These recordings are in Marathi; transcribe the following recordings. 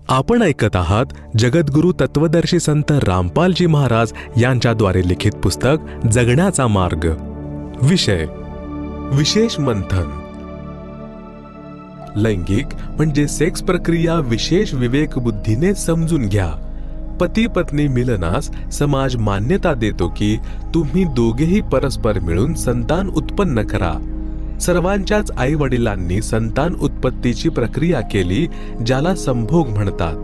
आपण ऐकत आहात जगद्गुरु तत्वदर्शी संत रामपालजी महाराज यांच्याद्वारे लिखित पुस्तक जगण्याचा मार्ग. विषय विशेष मंथन. लैंगिक म्हणजे सेक्स प्रक्रिया विशेष विवेक बुद्धीने समजून घ्या. पती पत्नी मिलनास समाज मान्यता देतो की तुम्ही दोघेही परस्पर मिळून संतान उत्पन्न करा. सर्वांच्याच आई वडिलांनी संतान उत्पत्तीची प्रक्रिया केली, ज्याला संभोग म्हणतात,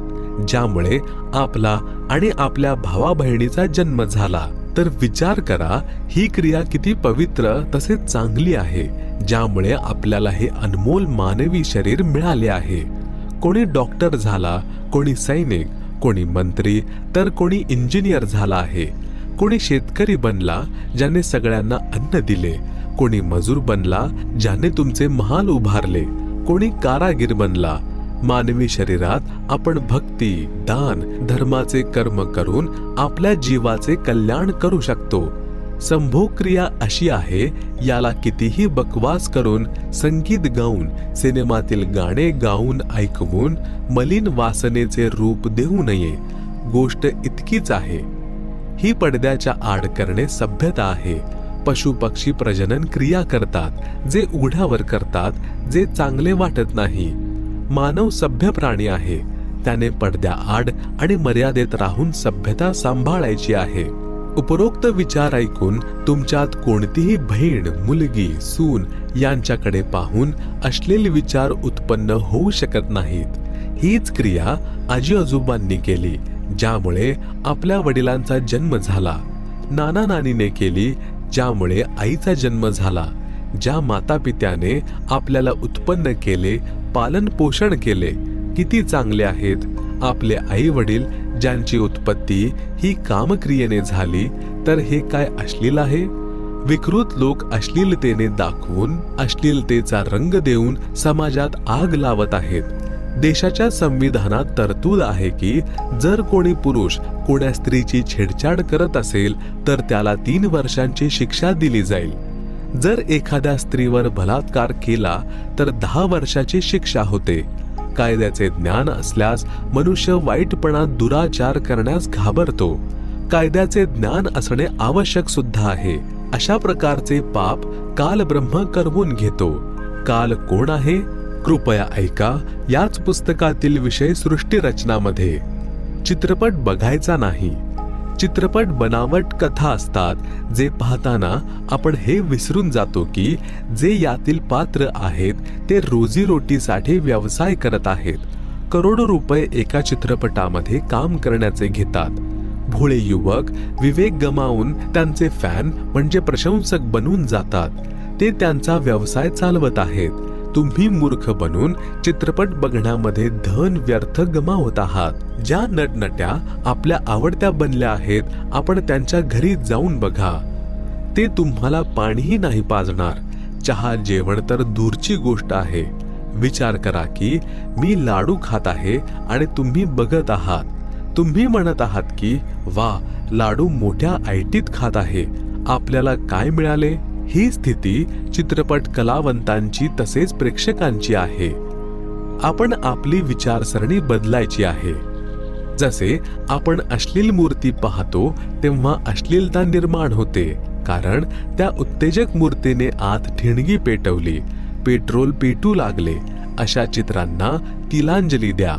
ज्यामुळे आपला आणि आपल्या भावा बहिणीचा जन्म झाला. तर विचार करा, ही क्रिया किती पवित्र तसेच चांगली आहे, ज्यामुळे आपल्याला हे अनमोल मानवी शरीर मिळाले आहे. कोणी डॉक्टर झाला, कोणी सैनिक, कोणी मंत्री, तर कोणी इंजिनियर झाला आहे. कोणी शेतकरी बनला, ज्याने सगळ्यांना अन्न दिले. कोणी मजूर बनला, ज्याने तुमचे महाल उभारले. कोणी कारागीर बनला. मानवी शरीरात आपण भक्ती, दान, धर्माचे कर्म करून आपल्या जीवाचे कल्याण करू शकतो. संभोग क्रिया अशी आहे, याला कितीही बकवास करून, संगीत गाऊन, सिनेमातील गाणे गाऊन ऐकवून मलिन वासनेचे रूप देऊ नये. गोष्ट इतकीच आहे. ही पडद्याच्या आड करणे सभ्यता आहे. पशु पक्षी प्रजनन क्रिया करतात, जे उघड्यावर करतात, जे चांगले वाटत नाही. मानव सभ्य प्राणी आहे. त्याने पडद्या आड आणि मर्यादेत राहून सभ्यता सांभाळायची आहे. उपरोक्त विचार ऐकून तुमच्यात कोणतीही बहीण, मुलगी, सून यांच्याकडे पाहून अश्लील विचार उत्पन्न होऊ शकत नाहीत. हीच क्रिया आजी आजोबांनी केली, ज्यामुळे आपल्या वडिलांचा जन्म झाला. नाना नानीने केली, ज्यामुळे आईचा जन्म झाला. ज्या माता पित्याने आपल्याला उत्पन्न केले, पालन पोषण केले, किती चांगले आहेत. आपले आई वडील ज्यांची उत्पत्ती ही कामक्रियेने झाली, तर हे काय अश्लील आहे? विकृत लोक अश्लीलतेने दाखवून, अश्लीलतेचा रंग देऊन समाजात आग लावत आहेत. देशाच्या संविधानात तरतूद आहे की जर कोणी पुरुष कोण्या स्त्रीची छेडछाड करत असेल, तर त्याला 3 वर्षांची शिक्षा दिली जाईल. जर एखाद्या स्त्रीवर बलात्कार केला तर 10 वर्षाची शिक्षा होते. कायद्याचे ज्ञान असल्यास मनुष्य वाईटपणा, दुराचार करण्यास घाबरतो. कायद्याचे ज्ञान असणे आवश्यक सुद्धा आहे. अशा प्रकारचे पाप काल ब्रह्म करवून घेतो. काल कोण आहे? कृपया ऐका याच पुस्तकातील विषय सृष्टी रचनामध्ये. चित्रपट बघायचा नाही. चित्रपट बनावट कथा असतात, जे पाहताना आपण हे विसरून जातो की जे यातील पात्र आहेत ते रोजीरोटीसाठी व्यवसाय करत आहेत. करोडो रुपये एका चित्रपटामध्ये काम करण्याचे घेतात. भोळे युवक विवेक गमावून त्यांचे फॅन म्हणजे प्रशंसक बनून जातात. ते त्यांचा व्यवसाय चालवत आहेत. तुम्ही मूर्ख बनून चित्रपट बघण्यामध्ये धन व्यर्थ गमावत आहात. ज्या नटनट्या आपल्या आवडत्या बनल्या आहेत, आपण त्यांच्या घरी जाऊन बघा. ते तुम्हाला पाणीही नाही पाजणार. चहा, जेवण तर दूरची गोष्ट आहे. विचार करा की मी लाडू खात आहे आणि तुम्ही बघत आहात. तुम्ही म्हणत आहात की वा, लाडू मोठ्या ऐटीत खात आहे. आपल्याला काय मिळाले? ही स्थिती चित्रपट कलावंतांची तसेच प्रेक्षकांची आहे. आपण आपली विचारसरणी बदलायची आहे. जसे आपण अश्लील मूर्ती पाहतो, तेव्हा अश्लीलता निर्माण होते, कारण त्या उत्तेजक मूर्तीने आत ठिणगी पेटवली, पेट्रोल पेटू लागले. अशा चित्रांना तिलांजली द्या.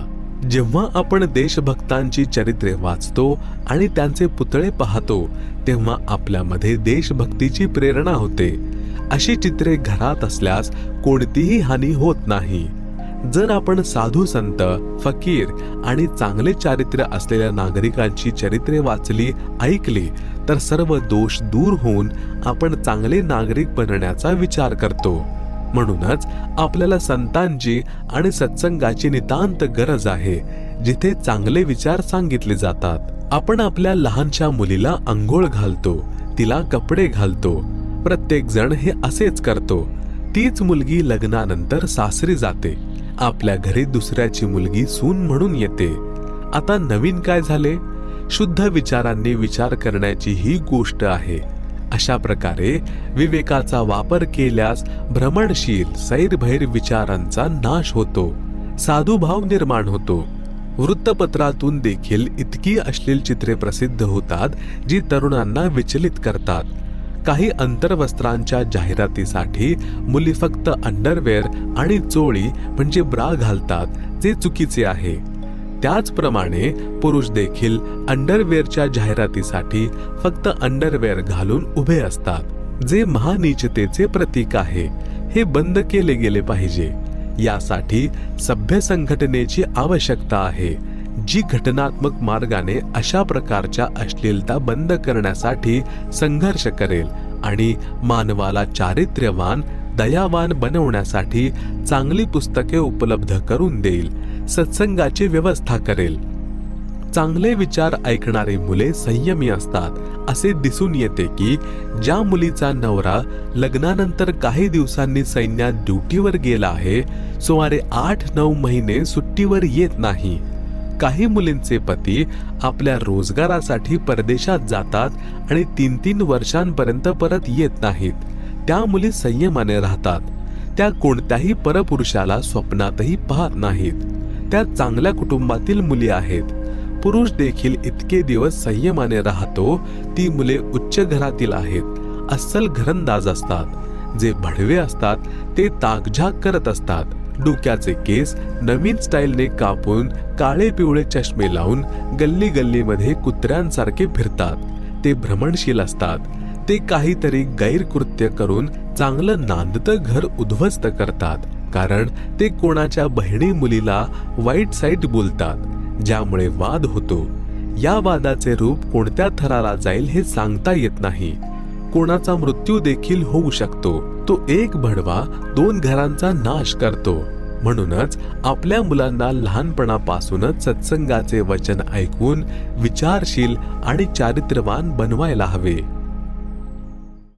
जेव्हा आपण देशभक्तांची चरित्रे वाचतो आणि त्यांचे पुतळे पाहतो, तेव्हा आपल्यामध्ये देशभक्तीची प्रेरणा होते. अशी चित्रे घरात असल्यास कोणतीही हानी होत नाही. जर आपण साधू संत, फकीर आणि चांगले चारित्र्य असलेल्या नागरिकांची चरित्रे वाचली, ऐकली, तर सर्व दोष दूर होऊन आपण चांगले नागरिक बनण्याचा विचार करतो. म्हणूनच आपल्याला संतांची आणि सत्संगाची नितांत गरज आहे, जिथे चांगले विचार सांगितले जातात. आपण आपल्या लहानशा मुलीला अंघोळ घालतो, तिला कपडे घालतो. प्रत्येक जण हे असेच करतो. तीच मुलगी लग्नानंतर सासरी जाते. आपल्या घरी दुसऱ्याची मुलगी सून म्हणून येते. आता नवीन काय झाले? शुद्ध विचारांनी विचार करण्याची ही गोष्ट आहे. अशा प्रकारे विवेकाचा वापर केल्यास भ्रमणशील, सैरभैर विचारांचा नाश होतो. साधुभाव निर्माण होतो. वृत्तपत्रातून देखील इतकी अश्लील चित्रे प्रसिद्ध होतात जी तरुणांना विचलित करतात. काही अंतर्वस्त्रांच्या जाहिरातीसाठी मुली फक्त अंडरवेअर आणि चोळी म्हणजे ब्रा घालतात, जे चुकीचे आहे. त्याचप्रमाणे पुरुष देखील अंडरवेअरच्या जाहिरातीसाठी फक्त अंडरवेअर घालून उभे असतात, जे महानीचतेचे प्रतीक आहे. हे बंद केले गेले पाहिजे. यासाठी सभ्य संघटनेची आवश्यकता आहे, जी घटनात्मक मार्गाने अशा प्रकारच्या अश्लीलता बंद करण्यासाठी संघर्ष करेल आणि मानवाला चारित्र्यवान, दयावान बनवण्यासाठी चांगली पुस्तके उपलब्ध करून देईल, सत्संगाची व्यवस्था करेल. चांगले विचार ऐकणारी मुले संयमी असतात. असे दिसून येते की ज्या मुलीचा नवरा लग्नानंतर काही दिवसांनी सैन्यात ड्युटीवर गेला आहे, सुमारे 8-9 महिने सुट्टीवर येत नाही. काही मुलींचे पती आपल्या रोजगारासाठी परदेशात जातात आणि 3-3 वर्षांपर्यंत परत येत नाहीत. त्या मुली संयमाने राहतात. त्या कोणत्याही परपुरुषाला स्वप्नातही पाहत नाहीत. त्या चांगल्या कुटुंबातील मुली आहेत. पुरुष देखील इतके दिवस संयमाने राहतो. ती मुले उच्च घरातील आहेत, अस्सल घरंदाज असतात. जे भडवे असतात ते ताकझाक करत असतात. डोक्याचे केस नवीन स्टाईलने कापून काळे पिवळे चष्मे लावून गल्ली गल्लीमध्ये कुत्र्यांसारखे फिरतात. ते भ्रमणशील असतात. ते काहीतरी गैरकृत्य करून चांगलं नांदतं घर उद्ध्वस्त करतात, कारण ते कोणाच्या बहिणी मुलीला वाईट साईट बोलतात, ज्यामुळे वाद होतो. या वादाचे रूप कोणत्या थराला जाईल हे सांगता येत नाही. कोणाचा मृत्यू देखील होऊ शकतो. तो एक भडवा 2 घरांचा नाश करतो. म्हणूनच आपल्या मुलांना लहानपणापासूनच सत्संगाचे वचन ऐकून विचारशील आणि चारित्र्यवान बनवायला हवे.